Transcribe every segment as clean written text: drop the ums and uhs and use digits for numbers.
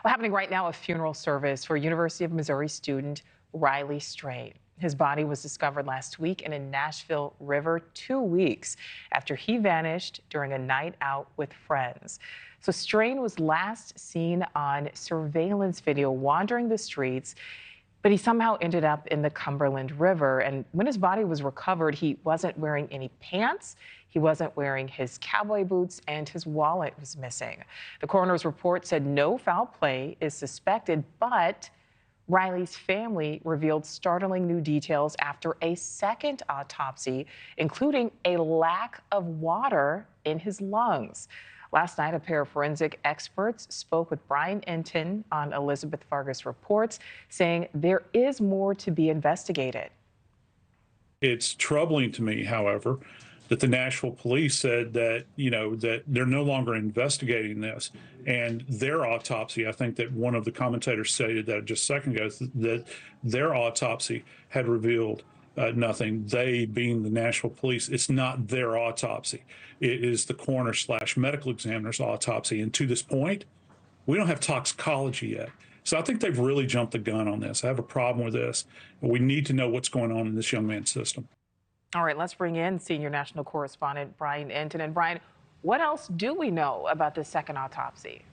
Well, happening right now, a funeral service for University of Missouri student Riley Strain. His body was discovered last week in a Nashville river 2 weeks after he vanished during a night out with friends. So Strain was last seen on surveillance video wandering the streets, but he somehow ended up in the Cumberland River. And when his body was recovered, he wasn't wearing any pants. He wasn't wearing his cowboy boots, and his wallet was missing. The coroner's report said no foul play is suspected, but Riley's family revealed startling new details after a second autopsy, including a lack of water in his lungs. Last night, a pair of forensic experts spoke with Brian Entin on Elizabeth Vargas Reports, saying there is more to be investigated. It's troubling to me, however, that the Nashville police said that, that they're no longer investigating this. And their autopsy, I think that one of the commentators stated that just a second ago, that their autopsy had revealed nothing. They, being the Nashville police, it's not their autopsy. It is the coroner/medical examiner's autopsy. And to this point, we don't have toxicology yet. So I think they've really jumped the gun on this. I have a problem with this. We need to know what's going on in this young man's system. All right, let's bring in senior national correspondent Brian Entin. And Brian, what else do we know about this second autopsy?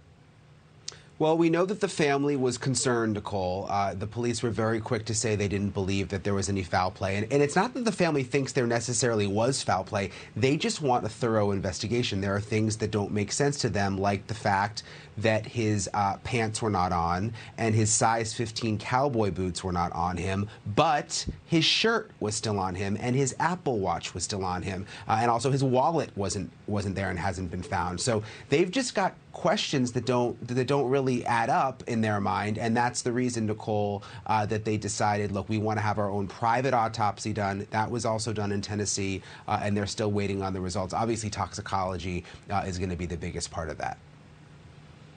Well, we know that the family was concerned, Nichole. The police were very quick to say they didn't believe that there was any foul play. And it's not that the family thinks there necessarily was foul play. They just want a thorough investigation. There are things that don't make sense to them, like the fact that his pants were not on and his size 15 cowboy boots were not on him, but his shirt was still on him and his Apple Watch was still on him. And also his wallet wasn't there and hasn't been found. So they've just got questions that don't really add up in their mind, and that's the reason, Nichole, that they decided, look, we want to have our own private autopsy done. That was also done in Tennessee, and they're still waiting on the results. Obviously, toxicology is going to be the biggest part of that.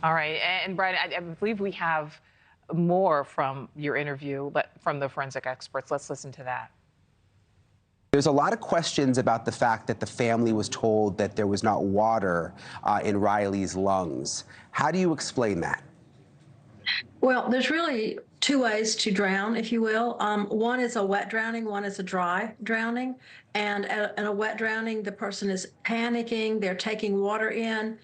All right, and Brian, I believe we have more from your interview from the forensic experts. Let's listen to that. There's a lot of questions about the fact that the family was told that there was not water in Riley's lungs. How do you explain that? Well, there's really two ways to drown, if you will. One is a wet drowning, one is a dry drowning. And in a wet drowning, the person is panicking, they're taking water in.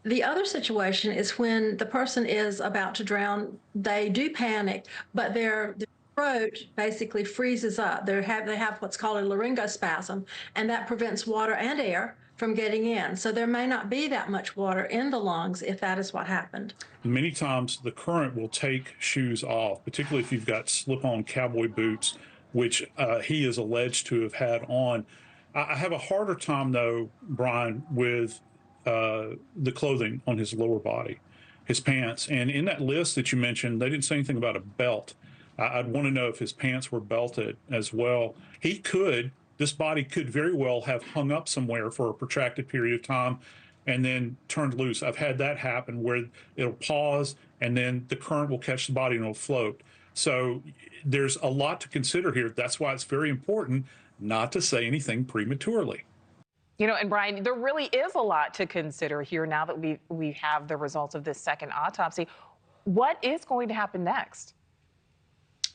The other situation is when the person is about to drown, they do panic, but their throat basically freezes up. They have what's called a laryngospasm, and that prevents water and air from getting in. So there may not be that much water in the lungs if that is what happened. Many times the current will take shoes off, particularly if you've got slip-on cowboy boots, which he is alleged to have had on. I have a harder time, though, Brian, with the clothing on his lower body, his pants. And in that list that you mentioned, they didn't say anything about a belt. I'd want to know if his pants were belted as well. This body could very well have hung up somewhere for a protracted period of time and then turned loose. I've had that happen where it'll pause and then the current will catch the body and it'll float. So there's a lot to consider here. That's why it's very important not to say anything prematurely. And Brian, there really is a lot to consider here now that we have the results of this second autopsy. What is going to happen next?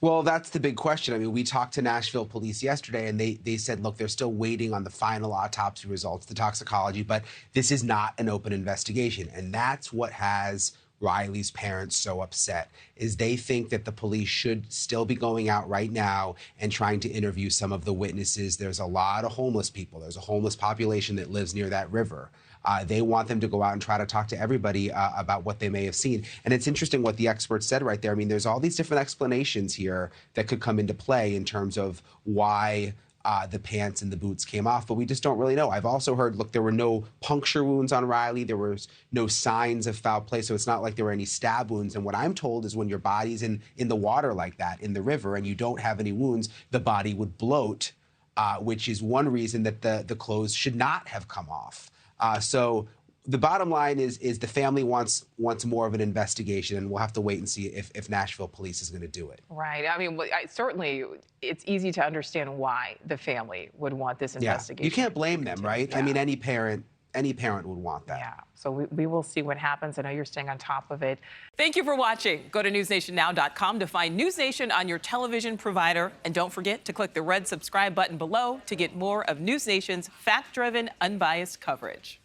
Well, that's the big question. I mean, we talked to Nashville police yesterday, and they said, look, they're still waiting on the final autopsy results, the toxicology, but this is not an open investigation. And that's what has Riley's parents so upset, is they think that the police should still be going out right now and trying to interview some of the witnesses. There's a lot of homeless people. There's a homeless population that lives near that river. They want them to go out and try to talk to everybody about what they may have seen. And it's interesting what the experts said right there. I mean, there's all these different explanations here that could come into play in terms of why the pants and the boots came off, but we just don't really know. I've also heard, look, there were no puncture wounds on Riley. There was no signs of foul play, so it's not like there were any stab wounds. And what I'm told is when your body's in the water like that, in the river, and you don't have any wounds, the body would bloat, which is one reason that the clothes should not have come off. So the bottom line is the family wants more of an investigation, and we'll have to wait and see if Nashville police is going to do it. Right. I mean, certainly it's easy to understand why the family would want this investigation. You can't blame them, right? Yeah. I mean, any parent Any parent would want that. Yeah, so we will see what happens. I know you're staying on top of it. Thank you for watching. Go to newsnationnow.com to find News Nation on your television provider. And don't forget to click the red subscribe button below to get more of News Nation's fact-driven, unbiased coverage.